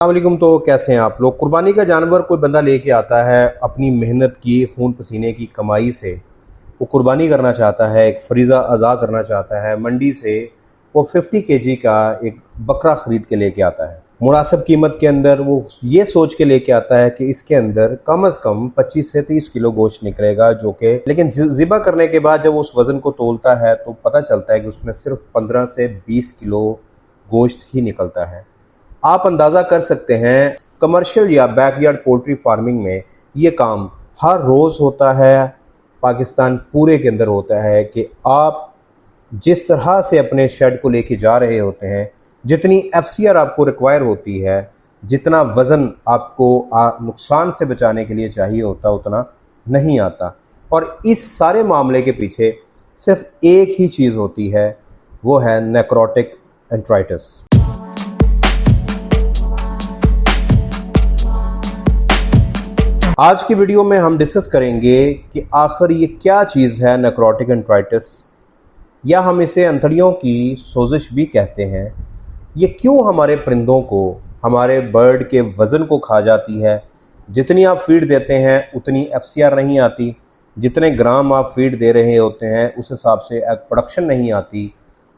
अस्सलामुअलैकुम। तो कैसे हैं आप लोग। कुर्बानी का जानवर कोई बंदा लेके आता है अपनी मेहनत की, खून पसीने की कमाई से वो कुर्बानी करना चाहता है, एक फरीज़ा अदा करना चाहता है। मंडी से वो 50 केजी का एक बकरा ख़रीद के लेके आता है। मुनासिब कीमत के अंदर वो ये सोच के लेके आता है कि इसके अंदर कम अज़ कम 25 से 30 किलो गोश्त निकलेगा, जो कि लेकिन ज़िबा करने के बाद जब उस वज़न को तोलता है तो पता चलता है कि उसमें सिर्फ 15 से 20 किलो गोश्त ही निकलता है। आप अंदाज़ा कर सकते हैं कमर्शियल या बैकयार्ड पोल्ट्री फार्मिंग में ये काम हर रोज़ होता है, पाकिस्तान पूरे के अंदर होता है कि आप जिस तरह से अपने शेड को लेके जा रहे होते हैं, जितनी एफसीआर आपको रिक्वायर होती है, जितना वज़न आपको नुकसान से बचाने के लिए चाहिए होता, उतना नहीं आता। और इस सारे मामले के पीछे सिर्फ एक ही चीज़ होती है, वो है नेक्रोटिक एंट्राइटिस। आज की वीडियो में हम डिस्कस करेंगे कि आखिर ये क्या चीज़ है नेक्रोटिक एंट्राइटिस, या हम इसे अंतड़ियों की सोजिश भी कहते हैं। ये क्यों हमारे परिंदों को, हमारे बर्ड के वज़न को खा जाती है। जितनी आप फीड देते हैं उतनी एफसीआर नहीं आती, जितने ग्राम आप फीड दे रहे होते हैं उस हिसाब से एग प्रोडक्शन नहीं आती,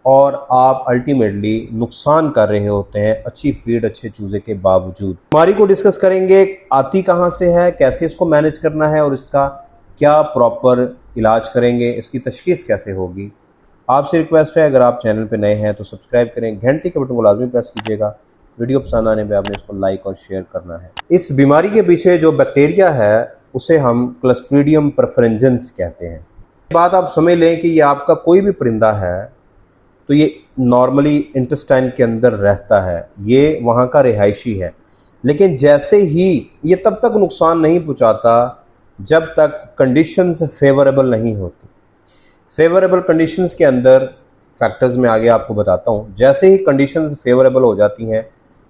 और आप अल्टीमेटली नुकसान कर रहे होते हैं अच्छी फीड, अच्छे चूज़े के बावजूद। बीमारी को डिस्कस करेंगे, आती कहाँ से है, कैसे इसको मैनेज करना है और इसका क्या प्रॉपर इलाज करेंगे, इसकी तशखीस कैसे होगी। आपसे रिक्वेस्ट है, अगर आप चैनल पे नए हैं तो सब्सक्राइब करें, घंटी के बटन को लाजमी प्रेस कीजिएगा। वीडियो पसंद आने पर आपने इसको लाइक और शेयर करना है। इस बीमारी के पीछे जो बैक्टीरिया है उसे हम क्लस्ट्रीडियम परफरेंजेंस कहते हैं। बात आप समझ लें कि ये आपका कोई भी परिंदा है तो ये नॉर्मली इंटेस्टाइन के अंदर रहता है, ये वहाँ का रिहायशी है। लेकिन जैसे ही ये तब तक नुकसान नहीं पहुँचाता जब तक कंडीशंस फेवरेबल नहीं होती। फेवरेबल कंडीशंस के अंदर फैक्टर्स में आगे आपको बताता हूँ। जैसे ही कंडीशंस फेवरेबल हो जाती हैं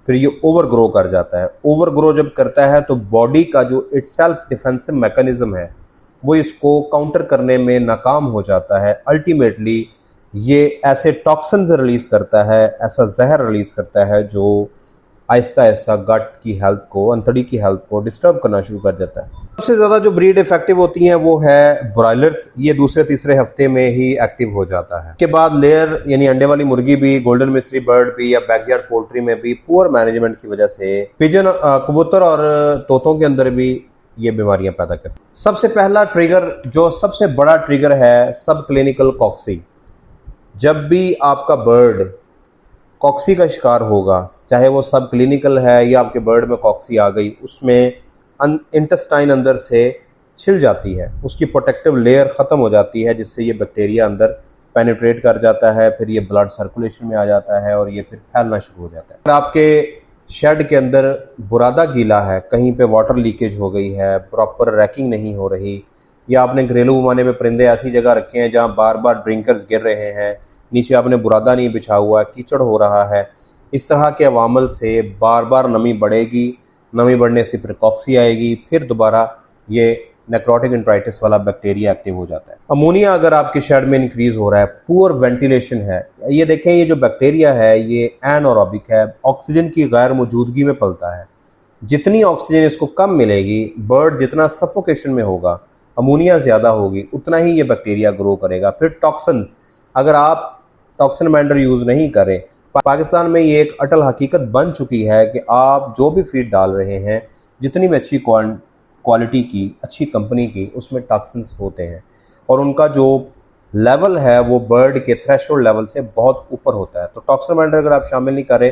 फिर ये ओवर ग्रो कर जाता है। ओवर ग्रो जब करता है तो बॉडी का जो इटसेल्फ डिफेंसिव मैकेनिज्म है वो इसको काउंटर करने में नाकाम हो जाता है। अल्टीमेटली ये ऐसे टॉक्सिन्स रिलीज़ करता है, ऐसा जहर रिलीज़ करता है जो आहिस्ता आहिस्ता गट की हेल्थ को, अंतड़ी की हेल्थ को डिस्टर्ब करना शुरू कर देता है। सबसे ज़्यादा जो ब्रीड इफेक्टिव होती हैं वो है ब्रॉयलर्स। ये दूसरे तीसरे हफ्ते में ही एक्टिव हो जाता है। उसके बाद लेयर यानी अंडे वाली मुर्गी भी, गोल्डन मिस्ट्री बर्ड भी, या बैकयार्ड पोल्ट्री में भी पुअर मैनेजमेंट की वजह से पिजन, कबूतर और तोतों के अंदर भी ये बीमारियां पैदा करती हैं। सबसे पहला ट्रिगर, जो सबसे बड़ा ट्रिगर है, सब क्लिनिकल कॉक्सी। जब भी आपका बर्ड कॉक्सी का शिकार होगा, चाहे वो सब क्लिनिकल है या आपके बर्ड में कॉक्सी आ गई, उसमें इंटेस्टाइन अंदर से छिल जाती है, उसकी प्रोटेक्टिव लेयर ख़त्म हो जाती है, जिससे ये बैक्टीरिया अंदर पेनिट्रेट कर जाता है, फिर ये ब्लड सर्कुलेशन में आ जाता है और ये फिर फैलना शुरू हो जाता है। अगर आपके शेड के अंदर बुरादा गीला है, कहीं पे वाटर लीकेज हो गई है, प्रॉपर रैकिंग नहीं हो रही, या आपने घरेलू पैमाने में परिंदे ऐसी जगह रखे हैं जहां बार बार ड्रिंकर्स गिर रहे हैं, नीचे आपने बुरादा नहीं बिछा हुआ, कीचड़ हो रहा है, इस तरह के अवामल से बार बार नमी बढ़ेगी। नमी बढ़ने से फिर कॉक्सी आएगी, फिर दोबारा ये नेक्रोटिक एंट्राइटिस वाला बैक्टीरिया एक्टिव हो जाता है। अमोनिया अगर आपके शेड में इंक्रीज हो रहा है, पुअर वेंटिलेशन है, ये देखें ये जो बैक्टीरिया है ये एनारोबिक है, ऑक्सीजन की गैर मौजूदगी में पलता है। जितनी ऑक्सीजन इसको कम मिलेगी, बर्ड जितना सफोकेशन में होगा, अमोनिया ज़्यादा होगी, उतना ही ये बैक्टीरिया ग्रो करेगा। फिर टॉक्सिन्स, अगर आप टॉक्सिन बाइंडर यूज़ नहीं करें, पाकिस्तान में ये एक अटल हकीकत बन चुकी है कि आप जो भी फीड डाल रहे हैं, जितनी भी अच्छी क्वालिटी की, अच्छी कंपनी की, उसमें टॉक्सिन्स होते हैं और उनका जो लेवल है वो बर्ड के थ्रेशोल्ड लेवल से बहुत ऊपर होता है। तो टॉक्सिन बाइंडर अगर आप शामिल नहीं करें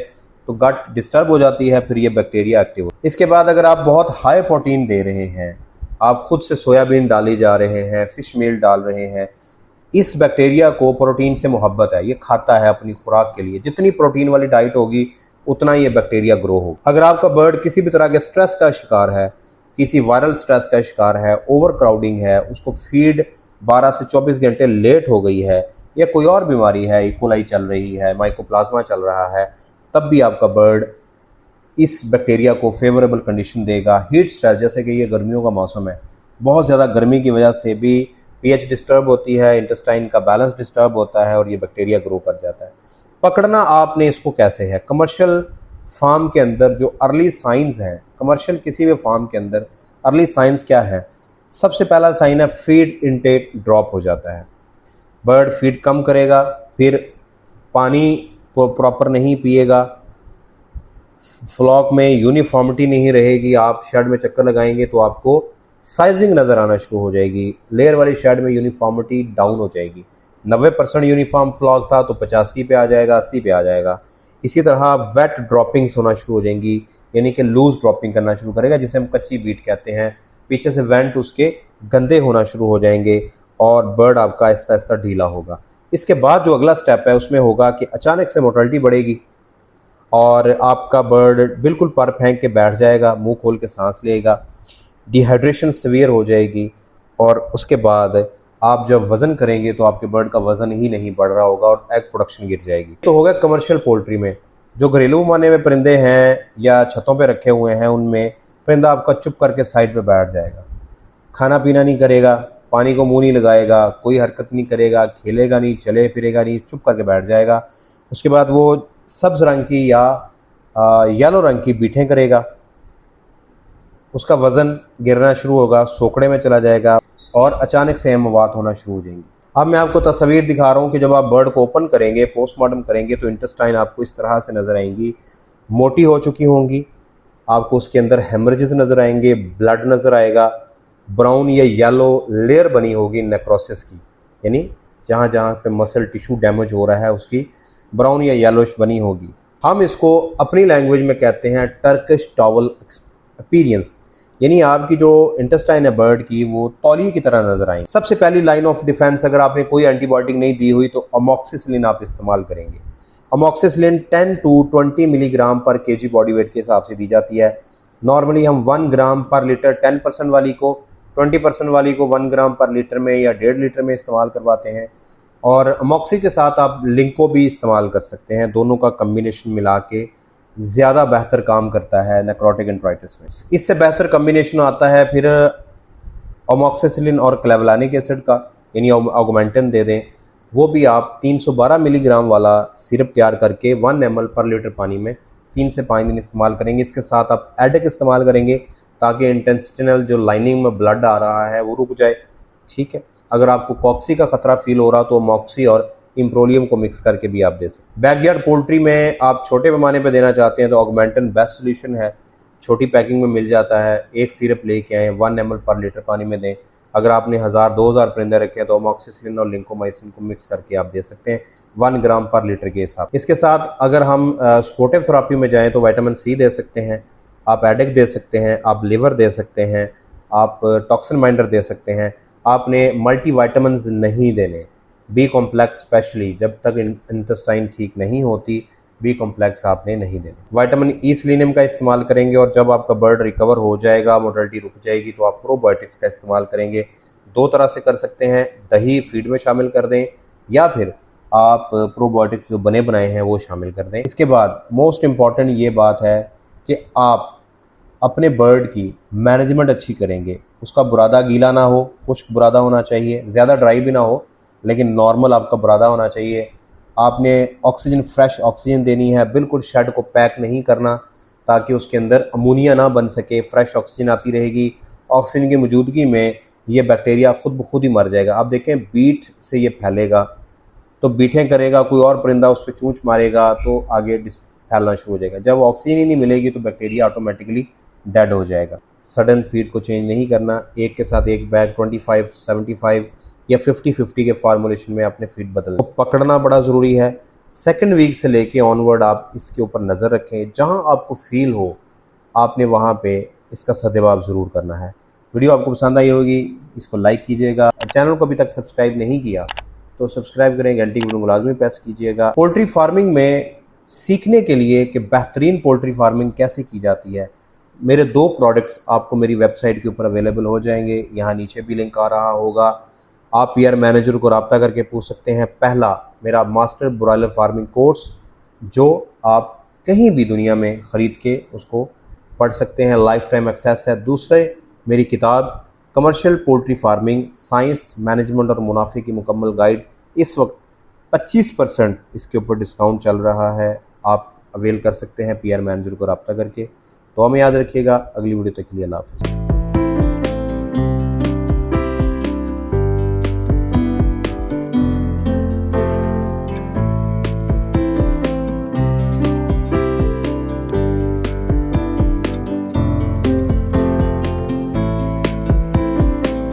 तो गट डिस्टर्ब हो जाती है, फिर ये बैक्टीरिया एक्टिव हो। इसके बाद अगर आप बहुत हाई प्रोटीन दे रहे हैं, आप खुद से सोयाबीन डाली जा रहे हैं, फिश मील डाल रहे हैं, इस बैक्टीरिया को प्रोटीन से मोहब्बत है, ये खाता है अपनी खुराक के लिए। जितनी प्रोटीन वाली डाइट होगी उतना ये बैक्टीरिया ग्रो होगा। अगर आपका बर्ड किसी भी तरह के स्ट्रेस का शिकार है, किसी वायरल स्ट्रेस का शिकार है, ओवर क्राउडिंग है, उसको फीड 12 से 24 घंटे लेट हो गई है, या कोई और बीमारी है, इकोलाई चल रही है, माइकोप्लाज्मा चल रहा है, तब भी आपका बर्ड इस बैक्टीरिया को फेवरेबल कंडीशन देगा। हीट स्ट्रेस, जैसे कि ये गर्मियों का मौसम है, बहुत ज़्यादा गर्मी की वजह से भी पीएच डिस्टर्ब होती है, इंटेस्टाइन का बैलेंस डिस्टर्ब होता है और ये बैक्टीरिया ग्रो कर जाता है। पकड़ना आपने इसको कैसे है, कमर्शियल फार्म के अंदर जो अर्ली साइंस हैं, कमर्शियल किसी भी फार्म के अंदर अर्ली साइंस क्या है? सबसे पहला साइन है फीड इनटेक ड्रॉप हो जाता है। बर्ड फीड कम करेगा, फिर पानी प्रॉपर नहीं पिएगा, फ्लॉक में यूनिफॉर्मिटी नहीं रहेगी। आप शेड में चक्कर लगाएंगे तो आपको साइजिंग नज़र आना शुरू हो जाएगी। लेयर वाली शेड में यूनिफॉर्मिटी डाउन हो जाएगी। 90% यूनिफॉर्म फ्लॉक था तो 85 पे आ जाएगा, 80 पे आ जाएगा। इसी तरह वेट ड्रॉपिंग्स होना शुरू हो जाएंगी, यानी कि लूज ड्रॉपिंग करना शुरू करेगा, जिसे हम कच्ची बीट कहते हैं। पीछे से वेंट उसके गंदे होना शुरू हो जाएंगे और बर्ड आपका आहिस्ता आहिस्ता ढीला होगा। इसके बाद जो अगला स्टेप है उसमें होगा कि अचानक से मोर्टेलिटी बढ़ेगी और आपका बर्ड बिल्कुल पर फेंक के बैठ जाएगा, मुंह खोल के सांस लेगा, डिहाइड्रेशन सीवियर हो जाएगी और उसके बाद आप जब वज़न करेंगे तो आपके बर्ड का वज़न ही नहीं बढ़ रहा होगा और एग प्रोडक्शन गिर जाएगी। तो होगा कमर्शियल पोल्ट्री में। जो घरेलू माने में परिंदे हैं या छतों पे रखे हुए हैं, उनमें परिंदा आपका चुप करके साइड पे बैठ जाएगा, खाना पीना नहीं करेगा, पानी को मुंह नहीं लगाएगा, कोई हरकत नहीं करेगा, खेलेगा नहीं, चले फिरेगा नहीं, चुप करके बैठ जाएगा। उसके बाद वो सब्ज़ रंग की या येलो रंग की बीटें करेगा, उसका वज़न गिरना शुरू होगा, सोकड़े में चला जाएगा और अचानक से अमवात होना शुरू हो जाएंगी। अब मैं आपको तस्वीर दिखा रहा हूँ कि जब आप बर्ड को ओपन करेंगे, पोस्टमार्टम करेंगे, तो इंटेस्टाइन आपको इस तरह से नज़र आएंगी, मोटी हो चुकी होंगी, आपको उसके अंदर हेमरेजेस नज़र आएंगे, ब्लड नज़र आएगा, ब्राउन या येलो लेयर बनी होगी नेक्रोसिस की, यानी जहाँ जहाँ पे मसल टिश्यू डैमेज हो रहा है उसकी ब्राउन या येलोश बनी होगी। हम इसको अपनी लैंग्वेज में कहते हैं टर्किश टॉवल अपीयरेंस, यानी आपकी जो इंटेस्टाइन है बर्ड की वो तौलिए की तरह नजर आएंगे। सबसे पहली लाइन ऑफ डिफेंस, अगर आपने कोई एंटीबायोटिक नहीं दी हुई तो अमॉक्सिसिलिन आप इस्तेमाल करेंगे। अमॉक्सिसिलिन 10 to 20 मिलीग्राम पर केजी बॉडी वेट के हिसाब से दी जाती है। नॉर्मली हम 1 ग्राम पर लीटर 10% वाली को, 20% वाली को 1 ग्राम पर लीटर में या 1.5 लीटर में इस्तेमाल करवाते हैं। और अमॉक्सी के साथ आप लिंको भी इस्तेमाल कर सकते हैं। दोनों का कम्बिनेशन मिला के ज़्यादा बेहतर काम करता है नेक्रोटिक एंट्राइटिस में। इससे बेहतर कम्बिनेशन आता है फिर अमॉक्सिसिलिन और क्लेवलानिक एसिड का, यानी ऑगमेंटिन दे दें। वो भी आप 312 मिलीग्राम वाला सिरप तैयार करके 1 ml पर लीटर पानी में 3 से 5 दिन इस्तेमाल करेंगे। इसके साथ आप एडिक इस्तेमाल करेंगे ताकि इंटेस्टिनल जो लाइनिंग में ब्लड आ रहा है वो रुक जाए। ठीक है, अगर आपको कॉक्सी का खतरा फील हो रहा तो मॉक्सी और इम्प्रोलियम को मिक्स करके भी आप दे सकते। बैकयार्ड पोल्ट्री में आप छोटे पैमाने पे देना चाहते हैं तो ऑगमेंटिन बेस्ट सोल्यूशन है, छोटी पैकिंग में मिल जाता है। एक सिरप लेके आएँ, 1 ml पर लीटर पानी में दें। अगर आपने 1000-2000 परिंदे रखे हैं तो अमॉक्सिसिलिन और लिंकोमाइसिन को मिक्स करके आप दे सकते हैं 1 ग्राम पर लीटर के हिसाब। इसके साथ अगर हम स्पोर्टिव थेरेपी में जाएँ तो विटामिन सी दे सकते हैं, आप एडिक दे सकते हैं, आप लिवर दे सकते हैं, आप टॉक्सिन माइंडर दे सकते हैं। आपने मल्टी वाइटामिन नहीं देने, बी कॉम्प्लेक्स स्पेशली जब तक इंटेस्टाइन ठीक नहीं होती, बी कॉम्प्लेक्स आपने नहीं देने। विटामिन ई सेलेनियम का इस्तेमाल करेंगे और जब आपका बर्ड रिकवर हो जाएगा, मोर्टेलिटी रुक जाएगी, तो आप प्रोबायोटिक्स का इस्तेमाल करेंगे। 2 तरह से कर सकते हैं, दही फीड में शामिल कर दें या फिर आप प्रोबायोटिक्स जो बने बनाए हैं वो शामिल कर दें। इसके बाद मोस्ट इम्पॉर्टेंट ये बात है कि आप अपने बर्ड की मैनेजमेंट अच्छी करेंगे। उसका बुरादा गीला ना हो, खुश्क बुरादा होना चाहिए, ज़्यादा ड्राई भी ना हो, लेकिन नॉर्मल आपका बुरादा होना चाहिए। आपने ऑक्सीजन, फ्रेश ऑक्सीजन देनी है, बिल्कुल शेड को पैक नहीं करना ताकि उसके अंदर अमोनिया ना बन सके। फ्रेश ऑक्सीजन आती रहेगी, ऑक्सीजन की मौजूदगी में ये बैक्टीरिया खुद ब खुद ही मर जाएगा। आप देखें बीट से ये फैलेगा तो बीटें करेगा, कोई और परिंदा उस पर चूंच मारेगा तो आगे फैलना शुरू हो जाएगा। जब ऑक्सीजन ही नहीं मिलेगी तो बैक्टीरिया ऑटोमेटिकली डेड हो जाएगा। सडन फीड को चेंज नहीं करना, एक के साथ एक बैग 25, 75 या 50-50 के फार्मूलेशन में आपने फीड बदलना। तो पकड़ना बड़ा ज़रूरी है। 2nd वीक से लेके ऑनवर्ड आप इसके ऊपर नज़र रखें, जहां आपको फील हो आपने वहां पे इसका सद्भाव ज़रूर करना है। वीडियो आपको पसंद आई होगी, इसको लाइक कीजिएगा। चैनल को अभी तक सब्सक्राइब नहीं किया तो सब्सक्राइब करें, घंटी को लाजमी प्रेस कीजिएगा। पोल्ट्री फार्मिंग में सीखने के लिए कि बेहतरीन पोल्ट्री फार्मिंग कैसे की जाती है, मेरे 2 प्रोडक्ट्स आपको मेरी वेबसाइट के ऊपर अवेलेबल हो जाएंगे। यहाँ नीचे भी लिंक आ रहा होगा। आप पीआर मैनेजर को रब्ता करके पूछ सकते हैं। पहला मेरा मास्टर ब्रॉयलर फार्मिंग कोर्स जो आप कहीं भी दुनिया में ख़रीद के उसको पढ़ सकते हैं, लाइफ टाइम एक्सेस है। दूसरे मेरी किताब commercial poultry farming, science, management और मुनाफे की मुकम्मल गाइड। इस वक्त 25% इसके ऊपर डिस्काउंट चल रहा है। आप अवेल कर सकते हैं PR मैनेजर को रब्ता करके। तो हमें याद रखिएगा। अगली वीडियो तक के लिए अल्लाह हाफ़िज़।